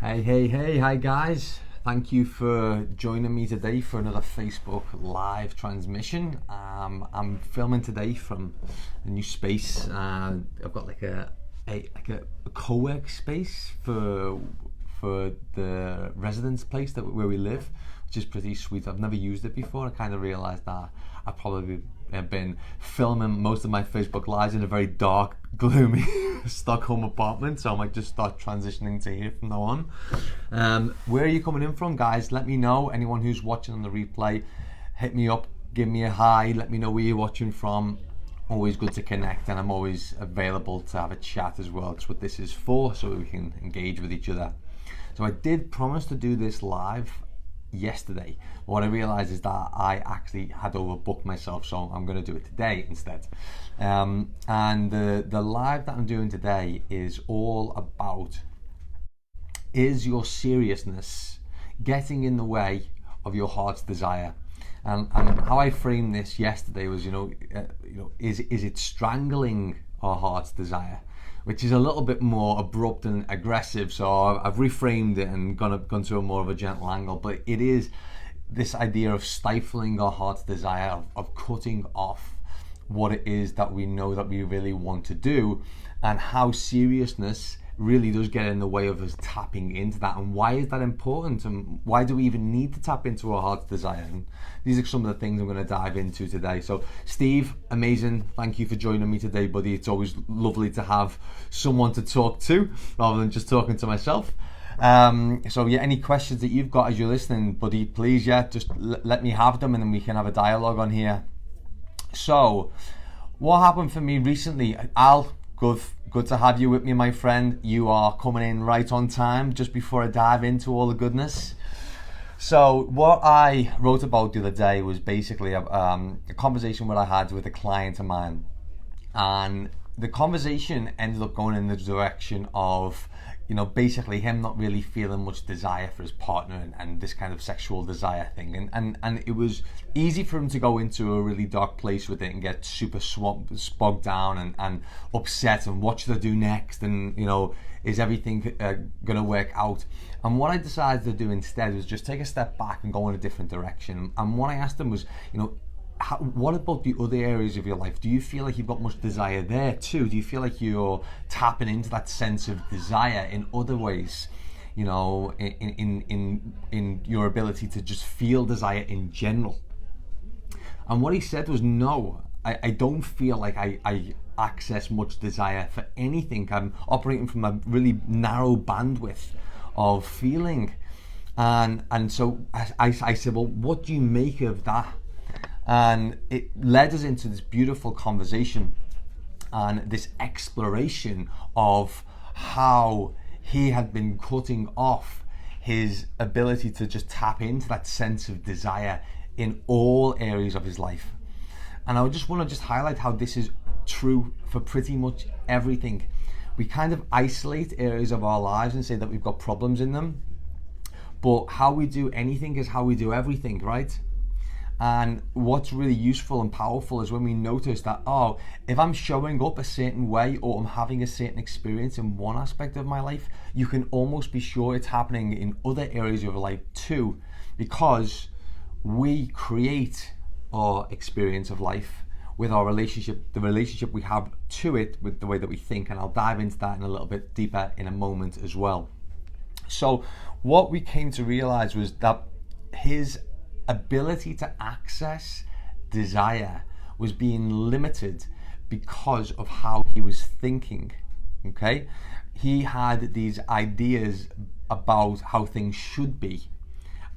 Hi guys. Thank you for joining me today for another Facebook live transmission. I'm filming today from a new space. I've got like a co-work space for the residence place where we live, which is pretty sweet. I've never used it before. I kind of realised that I probably have been filming most of my Facebook lives in a very dark, gloomy Stockholm apartment, so I might just start transitioning to here from now on. Where are you coming in from, guys? Let me know. Anyone who's watching on the replay, hit me up, give me a hi, let me know where you're watching from. Always good to connect, and I'm always available to have a chat as well. It's what this is for, so we can engage with each other. So I did promise to do this live yesterday. What I realized is that I actually had overbooked myself, so I'm going to do it today instead. And the live that I'm doing today is all about, is your seriousness getting in the way of your heart's desire? And how I framed this yesterday was, is it strangling our heart's desire? Which is a little bit more abrupt and aggressive, so I've reframed it and gone to a more of a gentle angle. But it is this idea of stifling our heart's desire, of cutting off what it is that we know that we really want to do, and how seriousness really does get in the way of us tapping into that. And why is that important, and why do we even need to tap into our heart's desire? And these are some of the things I'm going to dive into today. So Steve, amazing, thank you for joining me today, buddy. It's always lovely to have someone to talk to rather than just talking to myself. So yeah, any questions that you've got as you're listening, buddy, please, just let me have them, and then we can have a dialogue on here. So what happened for me recently? Al, good to have you with me, my friend. You are coming in right on time, just before I dive into all the goodness. So what I wrote about the other day was basically a conversation that I had with a client of mine, and the conversation ended up going in the direction of, basically him not really feeling much desire for his partner, and this kind of sexual desire thing, and it was easy for him to go into a really dark place with it and get super bogged down and upset, and what should I do next, and is everything gonna work out? And what I decided to do instead was just take a step back and go in a different direction. And what I asked him was, what about the other areas of your life? Do you feel like you've got much desire there too? Do you feel like you're tapping into that sense of desire in other ways? In your ability to just feel desire in general. And what he said was, no, I don't feel like I access much desire for anything. I'm operating from a really narrow bandwidth of feeling. And so I said, well, what do you make of that? And it led us into this beautiful conversation and this exploration of how he had been cutting off his ability to just tap into that sense of desire in all areas of his life. And I just want to highlight how this is true for pretty much everything. We kind of isolate areas of our lives and say that we've got problems in them, but how we do anything is how we do everything, right? And what's really useful and powerful is when we notice that, if I'm showing up a certain way or I'm having a certain experience in one aspect of my life, you can almost be sure it's happening in other areas of your life too, because we create our experience of life with our relationship, the relationship we have to it with the way that we think. And I'll dive into that in a little bit deeper in a moment as well. So what we came to realize was that his ability to access desire was being limited because of how he was thinking. Okay, he had these ideas about how things should be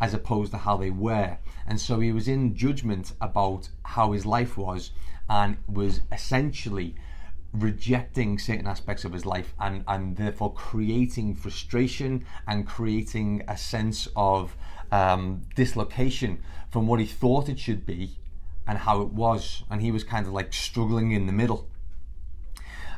as opposed to how they were, and so he was in judgment about how his life was, and was essentially rejecting certain aspects of his life, and therefore creating frustration and creating a sense of dislocation from what he thought it should be and how it was. And he was kind of like struggling in the middle.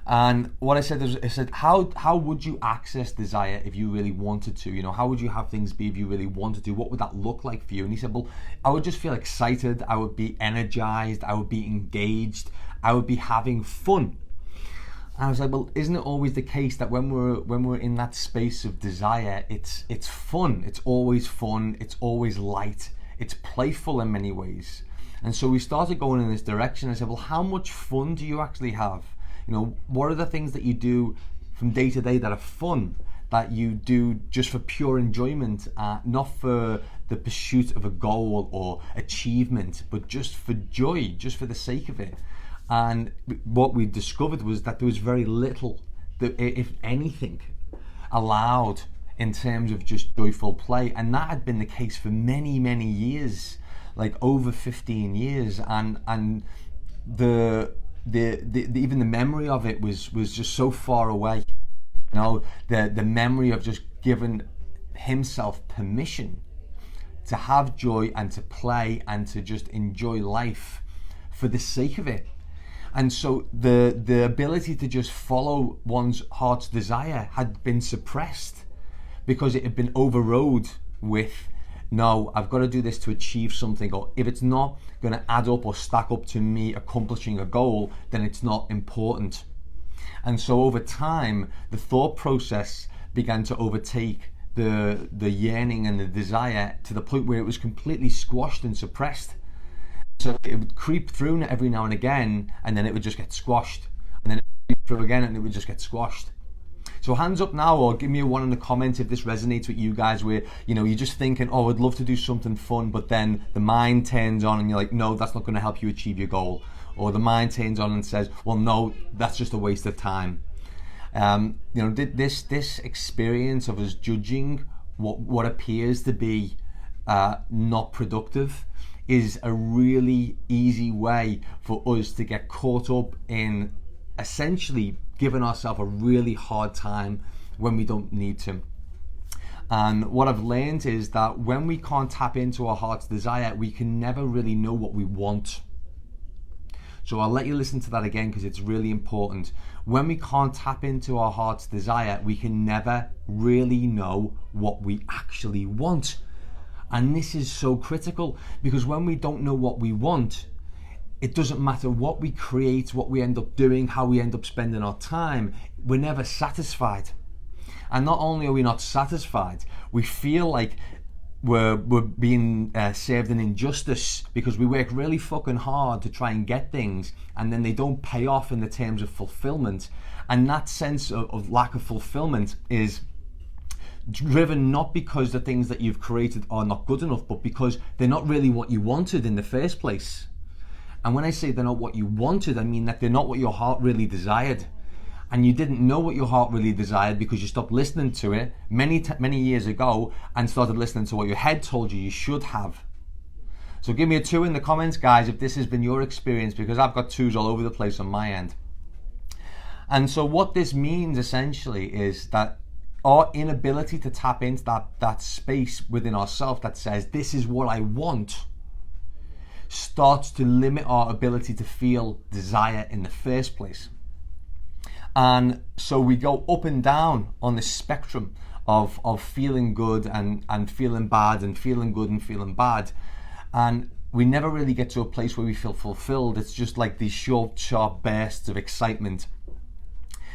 And what I said is, how would you access desire if you really wanted to? How would you have things be if you really wanted to? What would that look like for you? And he said, well, I would just feel excited, I would be energized, I would be engaged, I would be having fun. And I was like, well, isn't it always the case that when we're in that space of desire, it's fun, it's always fun, it's always light, it's playful in many ways. And so we started going in this direction. I said, well, how much fun do you actually have? You know, what are the things that you do from day to day that are fun, that you do just for pure enjoyment, not for the pursuit of a goal or achievement, but just for joy, just for the sake of it? And what we discovered was that there was very little, if anything, allowed in terms of just joyful play. And that had been the case for many, many years, like over 15 years. And the even the memory of it was just so far away. You know, the memory of just giving himself permission to have joy and to play and to just enjoy life for the sake of it. And so the ability to just follow one's heart's desire had been suppressed because it had been overrode with, no, I've got to do this to achieve something, or if it's not going to add up or stack up to me accomplishing a goal, then it's not important. And so over time, the thought process began to overtake the yearning and the desire to the point where it was completely squashed and suppressed. So it would creep through every now and again, and then it would just get squashed. And then it would creep through again, and it would just get squashed. So hands up now, or give me a one in the comments if this resonates with you guys, where, you know, you're just thinking, oh, I'd love to do something fun, but then the mind turns on and you're like, no, that's not going to help you achieve your goal. Or the mind turns on and says, well, no, that's just a waste of time. You know, this experience of us judging what appears to be not productive is a really easy way for us to get caught up in essentially giving ourselves a really hard time when we don't need to. And what I've learned is that when we can't tap into our heart's desire, we can never really know what we want. So I'll let you listen to that again because it's really important. When we can't tap into our heart's desire, we can never really know what we actually want. And this is so critical, because when we don't know what we want, it doesn't matter what we create, what we end up doing, how we end up spending our time, we're never satisfied. And not only are we not satisfied, we feel like we're being served an injustice because we work really fucking hard to try and get things, and then they don't pay off in the terms of fulfillment. And that sense of lack of fulfillment is driven not because the things that you've created are not good enough, but because they're not really what you wanted in the first place. And when I say they're not what you wanted, I mean that they're not what your heart really desired. And you didn't know what your heart really desired because you stopped listening to it many years ago and started listening to what your head told you should have. So give me a 2 in the comments, guys, if this has been your experience, because I've got 2s all over the place on my end. And so what this means essentially is that our inability to tap into that space within ourselves that says, this is what I want, starts to limit our ability to feel desire in the first place. And so we go up and down on this spectrum of feeling good and feeling bad, and feeling good and feeling bad. And we never really get to a place where we feel fulfilled. It's just like these short, sharp bursts of excitement.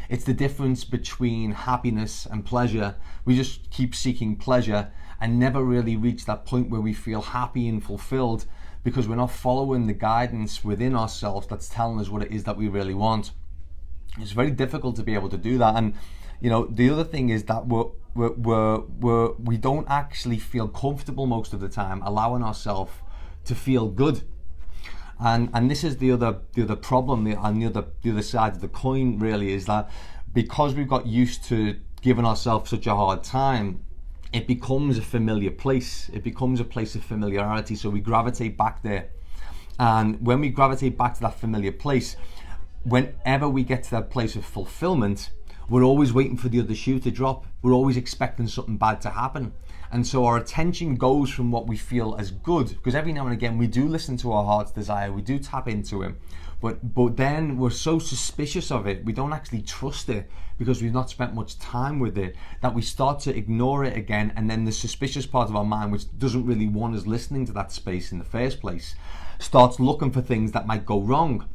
It's the difference between happiness and pleasure. We just keep seeking pleasure and never really reach that point where we feel happy and fulfilled, because we're not following the guidance within ourselves that's telling us what it is that we really want. It's very difficult to be able to do that. And you know, the other thing is that we don't actually feel comfortable most of the time allowing ourselves to feel good. And this is the other problem, and the other side of the coin really, is that because we've got used to giving ourselves such a hard time, it becomes a familiar place. It becomes a place of familiarity, so we gravitate back there. And when we gravitate back to that familiar place, whenever we get to that place of fulfillment, we're always waiting for the other shoe to drop. We're always expecting something bad to happen. And so our attention goes from what we feel as good, because every now and again we do listen to our heart's desire, we do tap into it, but then we're so suspicious of it, we don't actually trust it because we've not spent much time with it, that we start to ignore it again. And then the suspicious part of our mind, which doesn't really want us listening to that space in the first place, starts looking for things that might go wrong.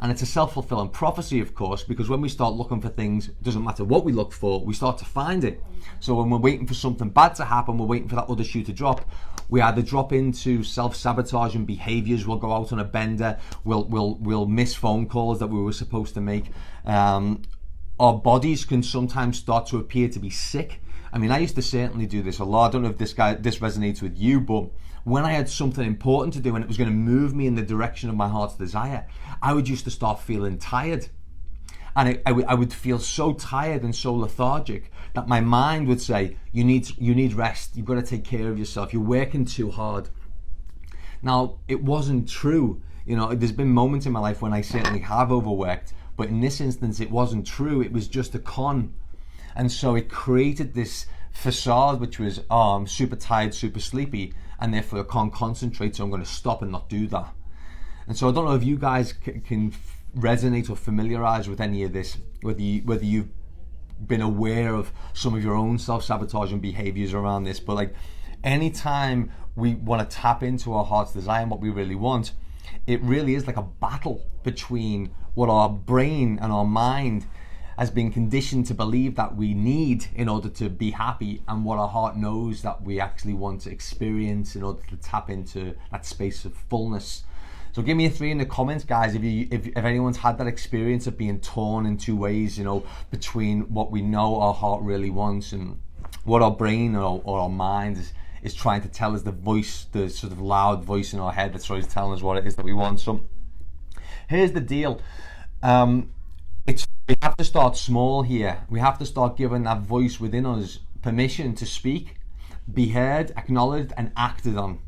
And it's a self-fulfilling prophecy, of course, because when we start looking for things, it doesn't matter what we look for, we start to find it. So when we're waiting for something bad to happen, we're waiting for that other shoe to drop, we either drop into self-sabotaging behaviors. We'll go out on a bender, we'll miss phone calls that we were supposed to make. Our bodies can sometimes start to appear to be sick. I mean, I used to certainly do this a lot. I don't know if this resonates with you, but when I had something important to do and it was going to move me in the direction of my heart's desire, I would used to start feeling tired. And I would feel so tired and so lethargic that my mind would say, you need rest, you've got to take care of yourself, you're working too hard. Now, it wasn't true. You know, there's been moments in my life when I certainly have overworked, but in this instance, it wasn't true. It was just a con. And so it created this facade, which was, oh, I'm super tired, super sleepy, and therefore I can't concentrate, so I'm going to stop and not do that. And so I don't know if you guys can resonate or familiarize with any of this, whether you've been aware of some of your own self-sabotaging behaviors around this, but like anytime we want to tap into our heart's desire and what we really want, it really is like a battle between what our brain and our mind has been conditioned to believe that we need in order to be happy, and what our heart knows that we actually want to experience in order to tap into that space of fullness. So give me a 3 in the comments, guys, if anyone's had that experience of being torn in two ways, you know, between what we know our heart really wants and what our brain or our mind is trying to tell us, the sort of loud voice in our head that's always telling us what it is that we want. So here's the deal. We have to start small here. We have to start giving that voice within us permission to speak, be heard, acknowledged, and acted on.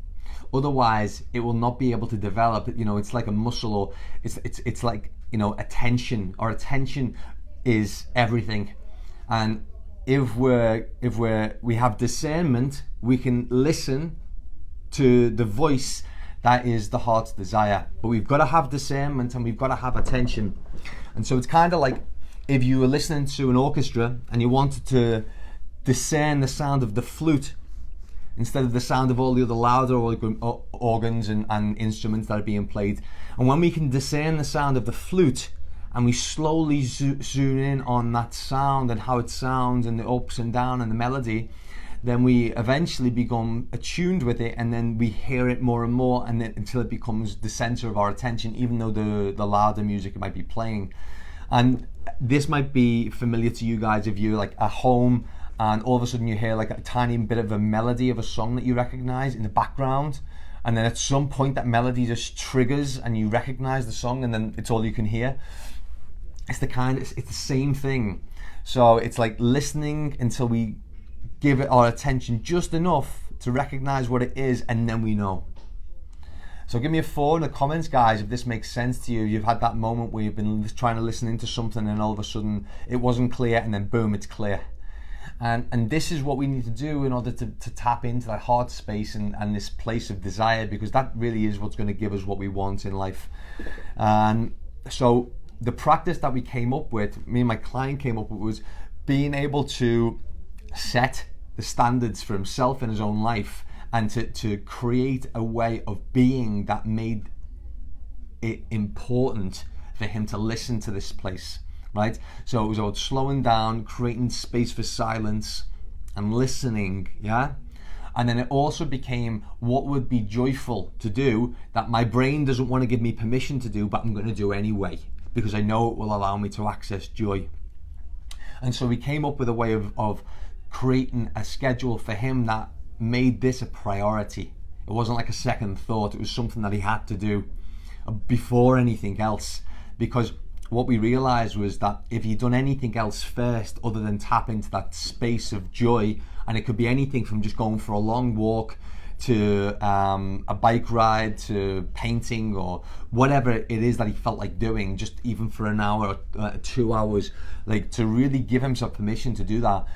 Otherwise, it will not be able to develop. You know, it's like a muscle, or it's like, you know, attention. Our attention is everything. And if we have discernment, we can listen to the voice that is the heart's desire. But we've got to have discernment and we've got to have attention. And so it's kind of like if you were listening to an orchestra and you wanted to discern the sound of the flute instead of the sound of all the other louder organs and instruments that are being played. And when we can discern the sound of the flute and we slowly zoom in on that sound and how it sounds and the ups and downs and the melody, then we eventually become attuned with it, and then we hear it more and more, and then until it becomes the center of our attention, even though the louder music might be playing. And this might be familiar to you guys if you're like at home and all of a sudden you hear like a tiny bit of a melody of a song that you recognize in the background, and then at some point that melody just triggers and you recognize the song, and then it's all you can hear. It's the same thing. So it's like listening until we give it our attention just enough to recognize what it is, and then we know. So give me a 4 in the comments, guys, if this makes sense to you. You've had that moment where you've been trying to listen into something and all of a sudden it wasn't clear, and then boom, it's clear. And this is what we need to do in order to tap into that heart space and this place of desire, because that really is what's going to give us what we want in life. And so the practice that we came up with, me and my client came up with, was being able to set the standards for himself in his own life, and to create a way of being that made it important for him to listen to this place, right? So it was about slowing down, creating space for silence and listening, yeah? And then it also became what would be joyful to do that my brain doesn't want to give me permission to do, but I'm going to do anyway, because I know it will allow me to access joy. And so we came up with a way of creating a schedule for him that made this a priority. It wasn't like a second thought. It was something that he had to do before anything else, because what we realized was that if he'd done anything else first other than tap into that space of joy, and it could be anything from just going for a long walk to a bike ride to painting or whatever it is that he felt like doing, just even for an hour or 2 hours, like to really give himself permission to do that.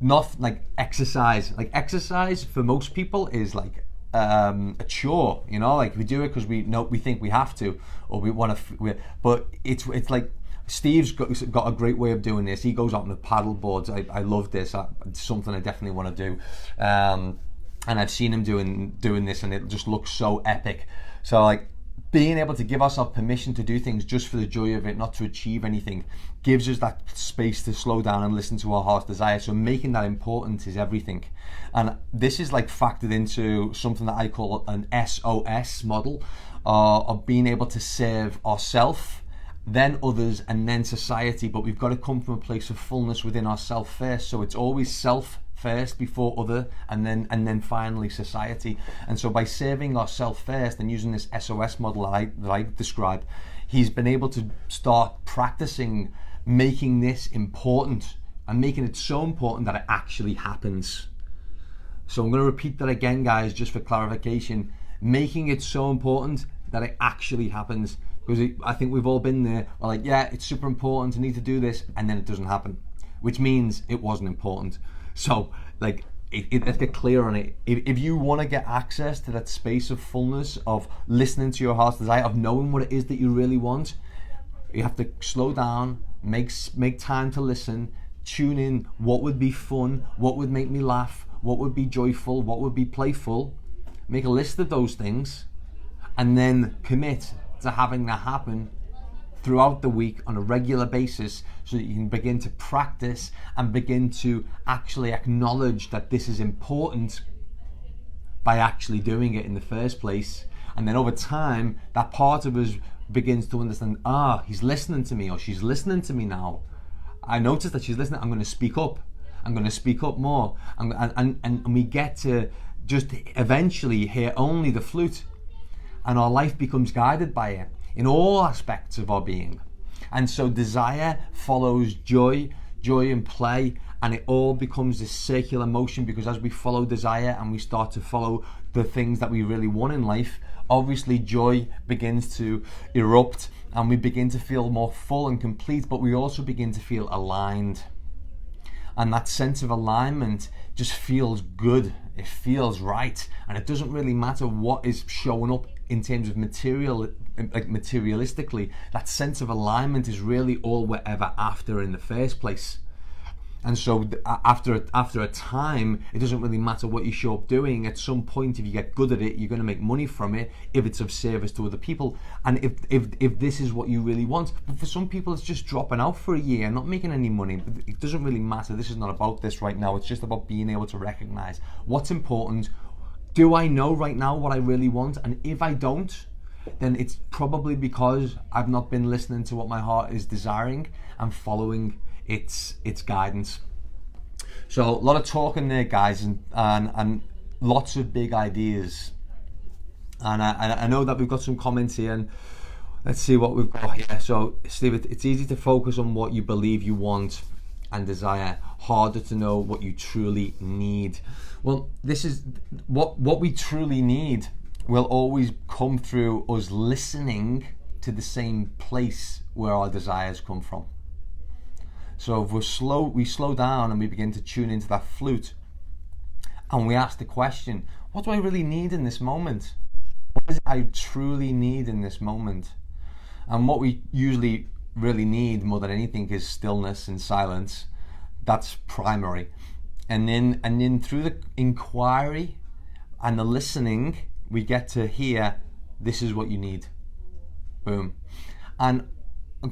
Not like exercise. Like exercise for most people is like a chore, you know, like we do it because we think we have to, or we want to. But it's like Steve's got a great way of doing this. He goes out on the paddle boards. I love this. It's something I definitely want to do. And I've seen him doing this, and it just looks so epic. So like being able to give ourselves permission to do things just for the joy of it, not to achieve anything, gives us that space to slow down and listen to our heart's desire. So making that important is everything. And this is like factored into something that I call an SOS model, of being able to serve ourselves, then others, and then society. But we've got to come from a place of fullness within ourselves first. So it's always self first before other, and then finally society. And so by serving ourselves first and using this SOS model that I described, he's been able to start practicing making this important and making it so important that it actually happens. So I'm going to repeat that again, guys, just for clarification. Making it so important that it actually happens. Because I think we've all been there. We're like, yeah, it's super important, I need to do this, and then it doesn't happen, which means it wasn't important. So, like, let's get clear on it. If you want to get access to that space of fullness, of listening to your heart's desire, of knowing what it is that you really want, you have to slow down, make time to listen, tune in. What would be fun? What would make me laugh? What would be joyful? What would be playful? Make a list of those things, and then commit to having that happen throughout the week on a regular basis, so that you can begin to practice and begin to actually acknowledge that this is important by actually doing it in the first place. And then over time, that part of us begins to understand, he's listening to me, or she's listening to me now. I noticed that she's listening. I'm going to speak up. I'm going to speak up more. And we get to just eventually hear only the flute, and our life becomes guided by it in all aspects of our being. And so desire follows joy and play, and it all becomes this circular motion, because as we follow desire and we start to follow the things that we really want in life, obviously joy begins to erupt, and we begin to feel more full and complete, but we also begin to feel aligned. And that sense of alignment just feels good, it feels right, and it doesn't really matter what is showing up in terms of materialistically. That sense of alignment is really all we're ever after in the first place. And so after a time, it doesn't really matter what you show up doing. At some point, if you get good at it, you're going to make money from it if it's of service to other people, and if this is what you really want. But for some people, it's just dropping out for a year, not making any money. It doesn't really matter. This is not about this right now. It's just about being able to recognize what's important. Do I know right now what I really want? And if I don't, then it's probably because I've not been listening to what my heart is desiring and following its guidance. So a lot of talking there, guys, and lots of big ideas. And I know that we've got some comments here, and let's see what we've got here. So Steve, it's easy to focus on what you believe you want and desire, harder to know what you truly need. Well, this is what we truly need will always come through us listening to the same place where our desires come from. So if we slow down and we begin to tune into that flute, and we ask the question, what do I really need in this moment? What is it I truly need in this moment? And what we usually really need more than anything is stillness and silence. That's primary. And then through the inquiry and the listening, we get to hear, this is what you need. Boom. And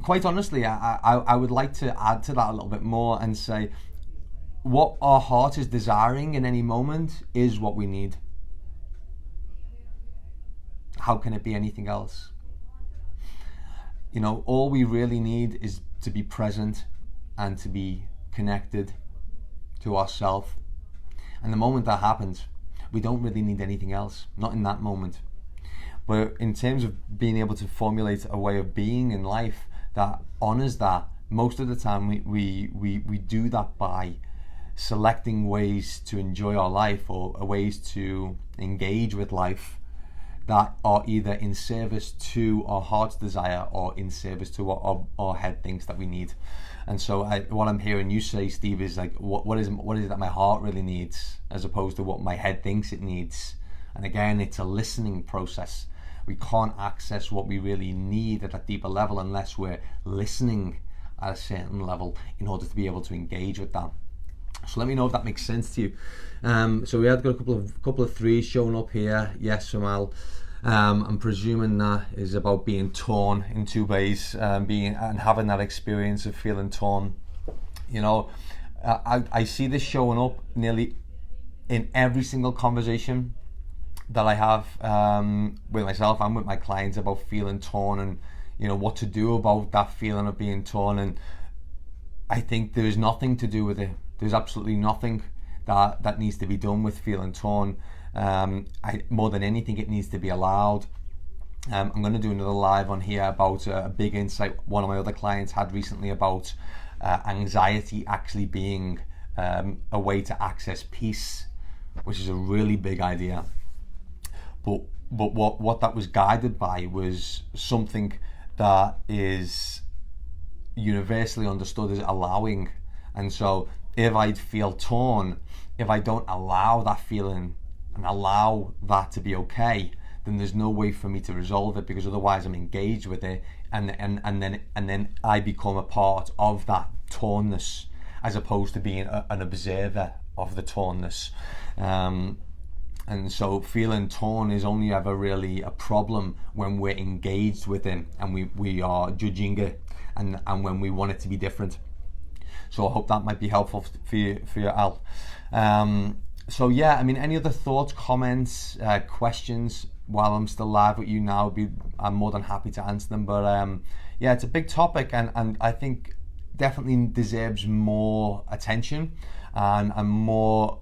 quite honestly, I would like to add to that a little bit more and say, what our heart is desiring in any moment is what we need. How can it be anything else? You know, all we really need is to be present and to be connected to ourselves. And the moment that happens, we don't really need anything else, not in that moment. But in terms of being able to formulate a way of being in life that honors that, most of the time we do that by selecting ways to enjoy our life, or ways to engage with life that are either in service to our heart's desire or in service to what our head thinks that we need. And so what I'm hearing you say, Steve, is like, what is it that my heart really needs, as opposed to what my head thinks it needs. And again, it's a listening process. We can't access what we really need at a deeper level unless we're listening at a certain level in order to be able to engage with that. So let me know if that makes sense to you. So we have got a couple of threes showing up here. Yes, Samal. I'm presuming that is about being torn in two ways, being and having that experience of feeling torn. You know, I see this showing up nearly in every single conversation that I have with myself and with my clients about feeling torn, and you know what to do about that feeling of being torn. And I think there is nothing to do with it. There's absolutely nothing that needs to be done with feeling torn. More than anything, it needs to be allowed. I'm going to do another live on here about a big insight one of my other clients had recently about anxiety actually being a way to access peace, which is a really big idea. But what that was guided by was something that is universally understood as allowing. And so if I feel torn, if I don't allow that feeling and allow that to be okay, then there's no way for me to resolve it, because otherwise I'm engaged with it, and then I become a part of that tornness, as opposed to being an observer of the tornness. And so feeling torn is only ever really a problem when we're engaged with it and we are judging it, and when we want it to be different. So I hope that might be helpful for you, Al. So yeah, I mean, any other thoughts, comments, questions while I'm still live with you now, I'm more than happy to answer them. But yeah, it's a big topic, and I think definitely deserves more attention and more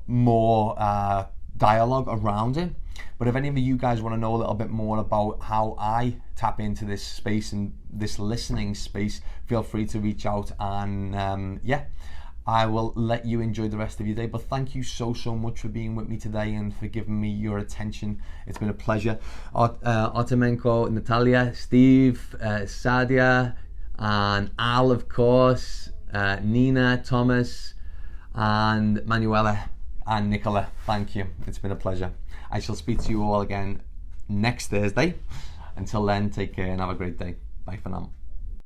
dialogue around it. But if any of you guys want to know a little bit more about how I tap into this space and this listening space, feel free to reach out, and yeah, I will let you enjoy the rest of your day. But thank you so much for being with me today and for giving me your attention. It's been a pleasure. Artemenko, Natalia, Steve, Sadia, and Al, of course, Nina, Thomas, and Manuela, and Nicola. Thank you. It's been a pleasure. I shall speak to you all again next Thursday. Until then, take care and have a great day. Bye for now.